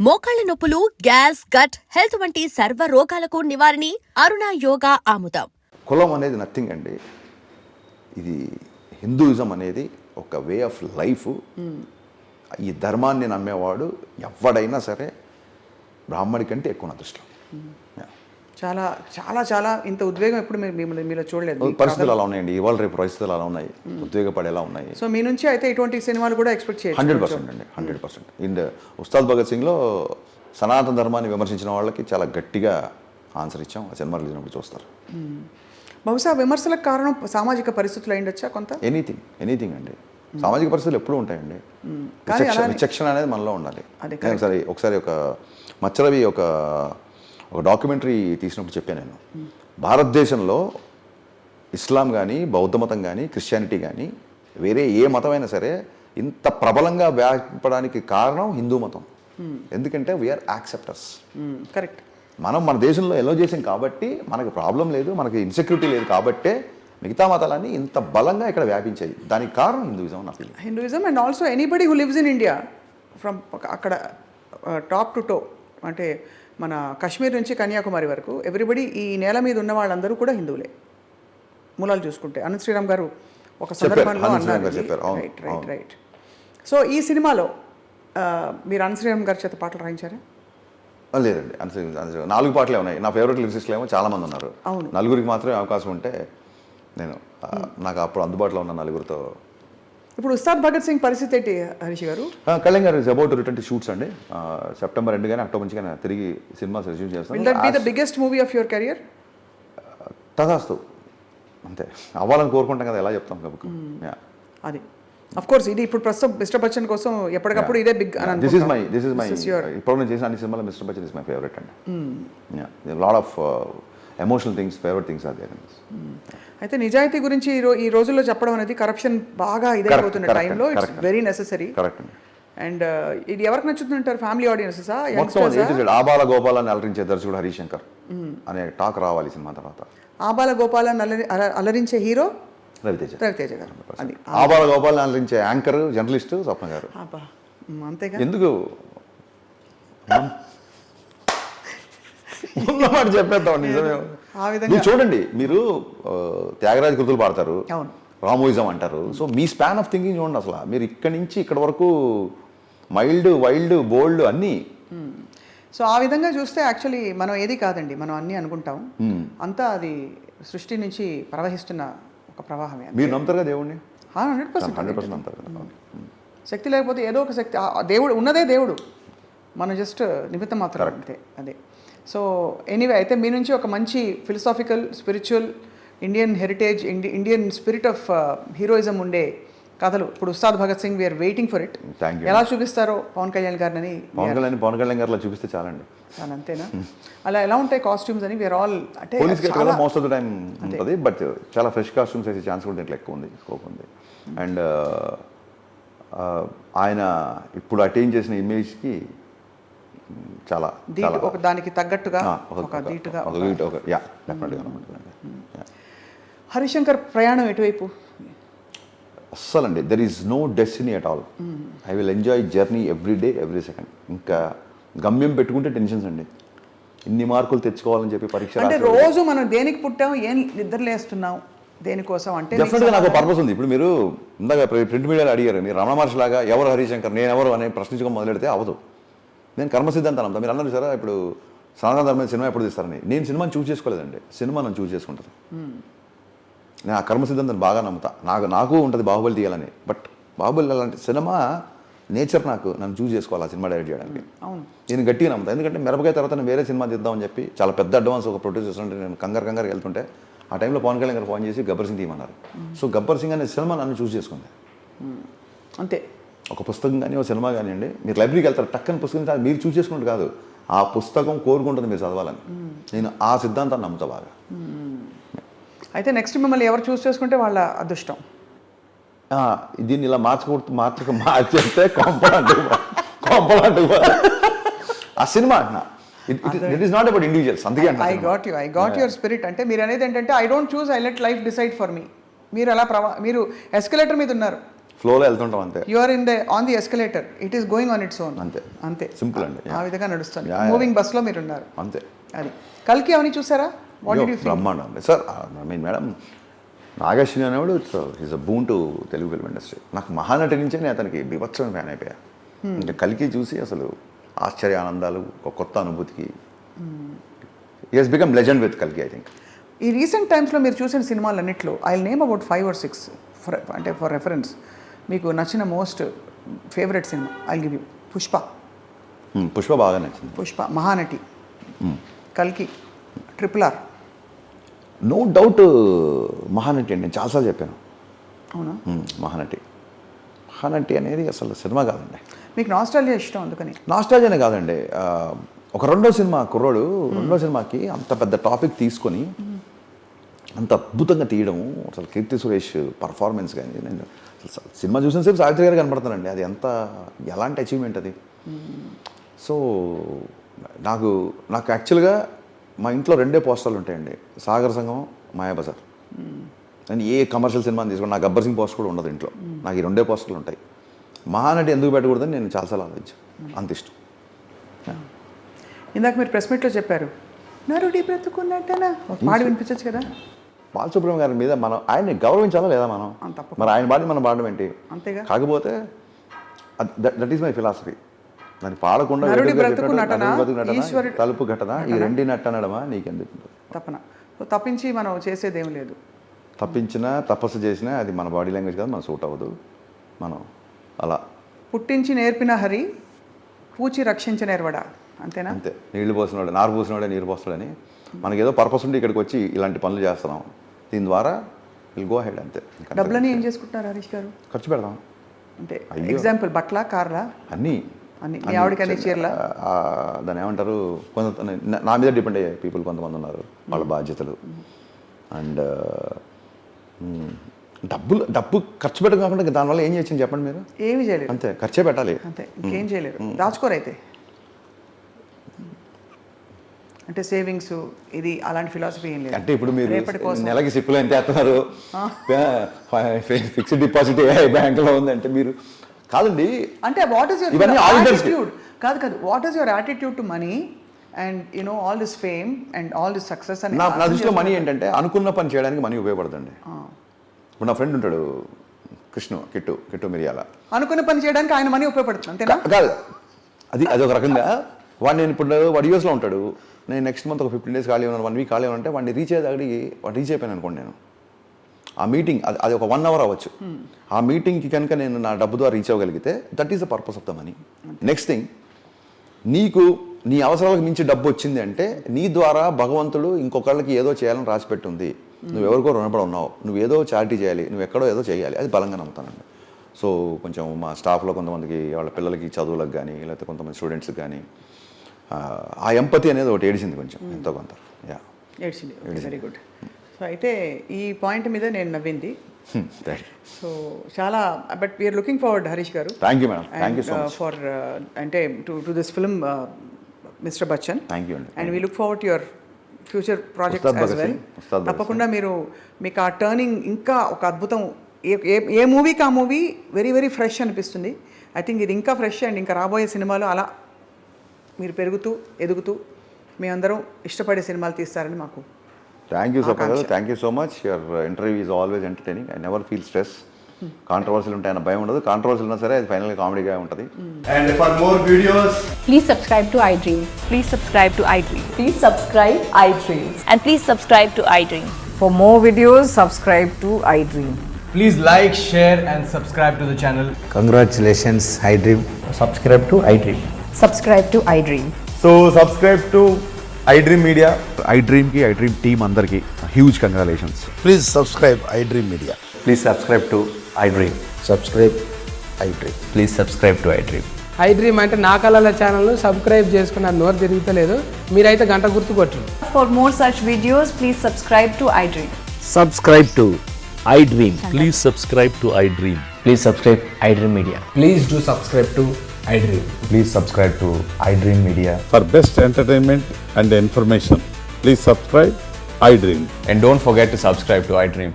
మోకాళ్ల నొప్పులు, gas, gut health వంటి సర్వ రోగాలకు నివారణి అరుణ యోగా ఆముదం. కులం అనేది నథింగ్ అండి. ఇది హిందూయిజం అనేది ఒక వే ఆఫ్ లైఫ్. ఈ ధర్మాన్ని నమ్మేవాడు ఎవడైనా సరే బ్రాహ్మడి కంటే ఎక్కువ నా దృష్టిలో. చాలా చాలా చాలా ఇంత ఉద్వేగం ఎప్పుడు మీలో చూడలేదు. పరిస్థితులు అలా ఉన్నాయండి, ఇవాళ రేపు పరిస్థితులు అలా ఉన్నాయి, ఉద్వేగపడేలా ఉన్నాయి. సో మీ నుంచి అయితే ఇటువంటి సినిమాలు కూడా ఎక్స్పెక్ట్ చేయొచ్చు. 100% అండి, 100%. ఇండ్ ఉస్తాద్ భగత్ సింగ్లో సనాతన ధర్మాన్ని విమర్శించిన వాళ్ళకి చాలా గట్టిగా ఆన్సర్ ఇచ్చాం. ఆ సినిమా రిలీజ్ అయినప్పుడు చూస్తారు. బహుశా విమర్శలకు కారణం సామాజిక పరిస్థితులు అయిండొచ్చా కొంత? ఎనీథింగ్ అండి. సామాజిక పరిస్థితులు ఎప్పుడూ ఉంటాయండి. విచక్షణ అనేది మనలో ఉండాలి. ఒకసారి ఒక మచ్చరవి ఒక డాక్యుమెంటరీ తీసినప్పుడు చెప్పాను నేను, భారతదేశంలో ఇస్లాం కానీ, బౌద్ధ మతం కానీ, క్రిస్టియానిటీ కానీ, వేరే ఏ మతమైనా సరే ఇంత ప్రబలంగా వ్యాపడానికి కారణం హిందూ మతం. ఎందుకంటే వీఆర్ యాక్సెప్టర్స్. కరెక్ట్. మనం మన దేశంలో ఎలో చేసాం కాబట్టి మనకు ప్రాబ్లం లేదు, మనకి ఇన్సెక్యూరిటీ లేదు కాబట్టే మిగతా మతాలన్నీ ఇంత బలంగా ఇక్కడ వ్యాపించాయి. దానికి కారణం హిందూయిజం నా feeling. Hinduism and also anybody who lives in India from అక్కడ టాప్ టు టో, అంటే మన కాశ్మీర్ నుంచి కన్యాకుమారి వరకు ఎవ్రీబడి, ఈ నేల మీద ఉన్న వాళ్ళందరూ కూడా హిందువులే మూలాలు చూసుకుంటే. అనంత్ శ్రీరామ్ గారు ఒక సందర్భంలో అన్నారు. రైట్. సో ఈ సినిమాలో మీరు అనంత్ శ్రీరామ్ గారి చేత పాటలు రాయించారా? లేదండి, 4 పాటలే ఉన్నాయి. నా ఫేవరెట్ లిరిసిస్ట్లు ఏమో చాలా మంది ఉన్నారు. అవును, 4 మాత్రమే అవకాశం ఉంటే నేను నాకు అప్పుడు అందుబాటులో ఉన్న 4 ఇప్పుడు ఉస్తాద్ భగత్ సింగ్ పరిస్థితి ఏంటి హరీష్ గారు? కళ్యాణ్ గారు is about to return to shoots అండి. సెప్టెంబర్ 2 కానీ అక్టోబర్ నుంచి కానీ తిరిగి సినిమా రిజ్యూమ్ చేస్తాను. Will that be the biggest movie of your career? తదాస్తు, అంతే అవ్వాలని కోరుకుంటాం కదా, ఎలా చెప్తాం కాబట్టి. అది అఫ్ కోర్స్ ఇది ఇప్పుడు ప్రస్తుతం మిస్టర్ బచ్చన్ కోసం ఎప్పటికప్పుడు ఇదే బిగ్ అని. దిస్ ఇస్ మై ఇప్పుడు నేను చేసిన అన్ని సినిమాలో mister Bachchan is my favourite అండి. Lot of emotional things, favourite things are there. అయితే నిజాయితీ గురించి ఈ రోజుల్లో చెప్పడం అనేది కరప్షన్ బాగా ఇదైపోతున్న టైంలో it's very necessary. Correct. And ఇది ఎవరికి నచ్చుతుంటారు? ఫ్యామిలీ ఆడియన్సెసా? ఆబాల గోపాలని అలరించే దర్శకుడు హరిశంకర్ అనే టాక్ రావాలి సినిమా తర్వాత. ఆబాల గోపాలని అలరించే హీరో రవితేజ గారు. ఆబాల గోపాలని అలరించే యాంకర్, జర్నలిస్ట్ స్వప్న గారు. అంతేగా. ఎందుకు ఉన్నమాట చెప్పేద్దాం. నిజమే. మీరు చూడండి, మీరు త్యాగరాజ కృతులు పాడతారు, రామోయిజం అంటారు. So me span of thinking చూడండి. అసలు మీరు ఇక్కడి నుంచి ఇక్కడ వరకు మైల్డ్, వైల్డ్, బోల్డ్ అన్నీ. సో ఆ విధంగా చూస్తే యాక్చువల్లీ మనం ఏది కాదండి, మనం అన్నీ అనుకుంటాం. అంతా అది సృష్టి నుంచి ప్రవహిస్తున్న ఒక ప్రవాహమే. మీరు నమ్ముతారుగా దేవుడిని? 100% నమ్ముతారు. శక్తి లేకపోతే ఏదో ఒక శక్తి, దేవుడు ఉన్నదే దేవుడు, మనం జస్ట్ నిమిత్తం మాత్రం అంతే. అదే. సో ఎనీవే, అయితే మీ నుంచి ఒక మంచి philosophical, spiritual, Indian heritage, Indian spirit of heroism ఉండే కథలు ఇప్పుడు Ustaad Bhagat Singh, we are waiting for it. ఎలా చూపిస్తారో పవన్ కళ్యాణ్ గారిని? పవన్ కళ్యాణ్ గారిలో చూపిస్తే చాలండి. చాలా అంతేనా? అలా ఎలా ఉంటాయి కాస్ట్యూమ్స్ అని? వీఆర్ ఆల్ అంటే మోస్ట్ ఆఫ్ ద టైం ఉంటుంది, బట్ చాలా ఫ్రెష్ కాస్ట్యూమ్స్ వేసే ఛాన్స్ కూడా దీంట్లో ఎక్కువ ఉంది, స్కోప్ ఉంది. అండ్ ఆయన ఇప్పుడు అటైన్ చేసిన ఇమేజ్కి చాలా దానికి తగ్గట్టుగా హరిశంకర్ ప్రయాణం ఎటువైపు? అస్సలండి, there is no destiny at all. I will enjoy journey every day, every second. ఇంకా గమ్యం పెట్టుకుంటే టెన్షన్స్ అండి. ఇన్ని మార్కులు తెచ్చుకోవాలని చెప్పి పరీక్ష అంటే రోజు మనం దేనికి పుట్టాం, ఏం నిద్రలేస్తున్నాం, దేనికోసం అంటే డెఫినెట్గా నాకు పర్పస్ ఉంది. ఇప్పుడు మీరు ఇందాక ప్రింట్ మీడియాలో అడిగారు, మీరు రమణ మహర్షి లాగా ఎవరు హరిశంకర్, నేను ఎవరు అని ప్రశ్నించుకొని మొదలెడితే అవ్వదు. నేను కర్మసిద్ధాంతాన్ని నమ్ముతాను. మీరు అన్నారు సరే, ఇప్పుడు సనాతన ధర్మమైన సినిమా ఎప్పుడు తీస్తారని. నేను సినిమాని చూస్ చేసుకోలేదండి, సినిమా నన్ను చూస్ చేసుకుంటుంది. నేను ఆ కర్మసిద్ధాంతాన్ని బాగా నమ్ముతా. నాకు ఉంటుంది బాహుబలి తీయాలని, బట్ బాహుబలి అలాంటి సినిమా నేచర్ నన్ను చూస్ చేసుకోవాలి ఆ సినిమా డైరెక్ట్ చేయడానికి. నేను గట్టిగా నమ్ముతాను. ఎందుకంటే మిరపకాయ తర్వాత నేను వేరే సినిమా తీద్దామని చెప్పి చాలా పెద్ద అడ్వాన్స్ ఒక ప్రొడ్యూస్ చేస్తుంటే నేను కంగారు వెళ్తుంటే ఆ టైంలో పవన్ కళ్యాణ్ గారు ఫోన్ చేసి గబ్బర్ సింగ్ తీయమన్నారు. సో గబ్బర్ సింగ్ అనే సినిమా నన్ను చూస్ చేసుకుంది. అంతే. ఒక పుస్తకం కానీ, ఒక సినిమా కానివ్వండి, మీరు లైబ్రరీకి వెళ్తారు, టక్కని పుస్తకం మీరు చూస్ చేసుకున్నట్టు కాదు, ఆ పుస్తకం కోరుకుంటుంది మీరు చదవాలని. నేను ఆ సిద్ధాంతాన్ని నమ్ముతా బాగా. అయితే నెక్స్ట్ మిమ్మల్ని ఎవరు చూస్ చేసుకుంటే వాళ్ళ అదృష్టం. దీన్ని ఇలా మార్చేస్తే కొంపలంటూ ఆ సినిమా అంటున్నా. It is not about individuals. అందుకే ఐ గాట్ యువర్ స్పిరిట్. అంటే మీరు అనేది ఏంటంటే I don't choose, I let life decide for me. మీరు అలా మీరు ఎస్కలేటర్ మీద ఉన్నారు, ఫ్లోలో వెళ్తుంటాం అంతే. You are on the escalator, it is going on its own. అంతే. అంతే, సింపుల్ అండి. ఆ విధంగా నడుస్తుంది. Yeah, yeah. మూవింగ్ బస్లో మీరు ఉన్నారు అంతే. అది. కల్కి అవన్నీ చూసారా? What did you feel? బ్రహ్మాండం అండి sir. I mean madam, Nag Ashwin అనేవాడు is a boon to Telugu film industry. నాకు మహానటి నుంచే నేను అతనికి బీభత్సమైన ఫ్యాన్ అయిపోయా. ఇంకా కలికి చూసి అసలు ఆశ్చర్య ఆనందాలు, ఒక కొత్త అనుభూతికి he has become legend with కల్కి ఐ థింక్. ఈ రీసెంట్ టైమ్స్లో మీరు చూసిన సినిమాలన్నింటిలో ఐ నేమ్ అబౌట్ 5 or 6 అంటే ఫర్ రెఫరెన్స్ మీకు నచ్చిన most favourite cinema I give you. Pushpa బాగా నచ్చింది. పుష్ప, మహానటి, కల్కి, RRR. నో డౌట్ మహానటి అండి. నేను చాలాసార్లు చెప్పాను. అవునా? మహానటి అనేది అసలు సినిమా కాదండి. మీకు నాస్టాల్జియా ఇష్టం అందుకని? నాస్టాల్జియానే కాదండి. ఒక రెండో సినిమా కుర్రోడు రెండో సినిమాకి అంత పెద్ద టాపిక్ తీసుకొని అంత అద్భుతంగా తీయడము, అసలు కీర్తి సురేష్ పర్ఫార్మెన్స్ కానీ, నేను అసలు సినిమా చూసిన సేపు సావిత్రి గారు కనపడతానండి. అది ఎలాంటి అచీవ్మెంట్ అది. సో నాకు యాక్చువల్గా మా ఇంట్లో 2 పోస్టర్లు ఉంటాయండి, సాగర్ సంగమం, మాయాబజార్. నేను ఏ కమర్షియల్ సినిమాని తీసుకోండి, నాకు గబ్బర్ సింగ్ పోస్టర్ కూడా ఉండదు ఇంట్లో. నాకు ఈ 2 పోస్టర్లు ఉంటాయి. మహానటి ఎందుకు పెట్టకూడదని నేను చాలాసార్లు ఆలోచించాను. అంత ఇష్టం. ఇందాక మీరు ప్రెస్ మీట్లో చెప్పారు నరుడి బ్రతుకున్నట్టనా, పాడి వినిపించచ్చు కదా? బాలసుబ్రహ్మణ్యం గారి మీద మనం ఆయన్ని గౌరవించాలా లేదా మనం? మరి ఆయన పాడి మనం పాడడం ఏంటి? అంతేగా. కాకపోతే దట్ ఈస్ మై ఫిలాసఫీ. దాన్ని పాడకుండా నరుడి బ్రతుకు నటన, తలుపు ఘటన, ఈ 2 నట్టనడమా నీకెందుకు తప్పన. తప్పించి మనం చేసేది ఏం లేదు. తప్పించినా తపస్సు చేసినా అది మన బాడీ లాంగ్వేజ్ కాదు, మన సూట్ అవ్వదు. మనం అలా పుట్టించి నేర్పిన హరి, పూచి రక్షించిన ఎర్వడా, అంతేనా? అంతే. నీళ్లు పోసినవాడే నారు పోసినవాడే నీరు పోస్తాడని మనకి ఏదో పర్పస్ ఉంటే ఇక్కడికి వచ్చి ఇలాంటి పనులు చేస్తున్నాం. దీని ద్వారా విల్ గో హెడ్ అంతే. డబ్బులని ఏం చేసుకుంటున్నారు హరీష్ గారు? ఖర్చు పెడదాం. అంటే ఎగ్జాంపుల్ బట్ల, కార్లా, అన్నీ మీ ఆవిడకి అన్ని చీరలా? దాన్ని ఏమంటారు, కొంత నా మీద డిపెండ్ అయ్యే పీపుల్ కొంతమంది ఉన్నారు, వాళ్ళ బాధ్యతలు. అండ్ డబ్బు ఖర్చు పెట్టడం కాకుండా దానివల్ల ఏం చేయొచ్చని చెప్పండి మీరు? ఏమి చేయలేదు. అంతే, ఖర్చే పెట్టాలి. అంతే, ఇంకేం చేయలేరు. దాచుకోరైతే అంటే సేవింగ్స్ ఇది అలాంటి ఫిలాసఫీ ఏం లేదు. అంటే ఇప్పుడు మీరు నెలకి సిప్పులు ఎంత వేస్తున్నారు, ఫిక్స్డ్ డిపాజిట్ బ్యాంకులో ఉందంటే మీరు కాదండి. అంటే వాట్ ఈస్ యువర్ యాటిట్యూడ్? కాదు, what is your attitude to money and you know all this fame and all this success? అని నా దృష్టిలో మనీ ఏంటంటే అనుకున్న పని చేయడానికి మనీ ఉపయోగపడుతుంది. ఇప్పుడు నా ఫ్రెండ్ ఉంటాడు కిట్టు మిరియాల. అనుకున్న పని చేయడానికి ఆయన మనీ ఉపయోగపడుతుంది అంతేనా? కాదు, అది ఒక రకంగా. నేను ఇప్పుడు వాడు యూఎస్లో ఉంటాడు, నేను నెక్స్ట్ మంత్ ఒక 15 days ఖాళీ ఉన్నాను, 1 week ఖాళీ ఉన్నానంటే వాడిని రీచ్ అయ్యేదాడికి వాడు రీచ్ అయిపోయాను అనుకోండి. నేను ఆ మీటింగ్ అది ఒక 1 hour అవ్వచ్చు. ఆ మీటింగ్కి కనుక నేను నా డబ్బు ద్వారా రీచ్ అవ్వగలిగితే that is the purpose of the money. Next thing, నీకు నీ అవసరాలకు మించి డబ్బు వచ్చింది అంటే నీ ద్వారా భగవంతుడు ఇంకొకళ్ళకి ఏదో చేయాలని రాసిపెట్టి ఉంది. నువ్వెవరికో రుణపడి ఉన్నావు, నువ్వేదో చారిటీ చేయాలి, నువ్వు ఎక్కడో ఏదో చేయాలి. అది బలంగా నమ్ముతానండి. సో కొంచెం మా స్టాఫ్లో కొంతమందికి వాళ్ళ పిల్లలకి చదువులకు కానీ లేకపోతే కొంతమంది స్టూడెంట్స్కి కానీ ఆ ఎంపతి అనేది ఒకటి ఏడిచింది కొంచెం, ఎంతో కొంత. ఏడ్చింది. Very good. సో అయితే ఈ పాయింట్ మీద నేను నవ్వింది. సో చాలా, but we're looking forward Harish garu. Thank you madam, thank you so much for అంటే to this film mister Bachchan. Thank you అండి. And we look forward to your future projects as well. తప్పకుండా మీకు ఆ టర్నింగ్ ఇంకా ఒక అద్భుతం. ఏ మూవీకి ఆ మూవీ వెరీ వెరీ ఫ్రెష్ అనిపిస్తుంది. ఐ థింక్ ఇది ఇంకా ఫ్రెష్ అండ్ ఇంకా రాబోయే సినిమాలు అలా మీరు పెరుగుతూ ఎదుగుతూ మీ అందరం ఇష్టపడే సినిమాలు తీస్తారని మాకు. థ్యాంక్ యూ సోపా గారు, thank you so much. Your interview is always entertaining. I never feel stress. కాంట్రవర్సీలు ఉంటాయన్న భయం ఉండదు. కాంట్రవర్సీలు ఉన్నా సరే అది ఫైనల్గా కామెడీగా ఉంటుంది. And for more videos, please subscribe to iDream. Please subscribe to iDream. Please subscribe iDream. And please subscribe to iDream. For more videos, subscribe to iDream. please like, share and subscribe to the channel. Congratulations, iDream. Subscribe to iDream. Subscribe to iDream. So subscribe to iDream Media. iDream team అందరికీ huge congratulations. Please subscribe iDream Media. Please subscribe to iDream. Subscribe iDream. Please subscribe to iDream. iDream అంటే నా కళల ఛానల్ను subscribe చేసుకున్న నోరు తిరుగుతలేదు. మీరైతే గంట గుర్తు కొట్టండి. For more such videos, please subscribe to iDream. Subscribe to iDream. Please subscribe to iDream. Please subscribe iDream Media. Please do subscribe to iDream. Please subscribe to iDream Media. For best entertainment and information, please subscribe iDream. And don't forget to subscribe to iDream.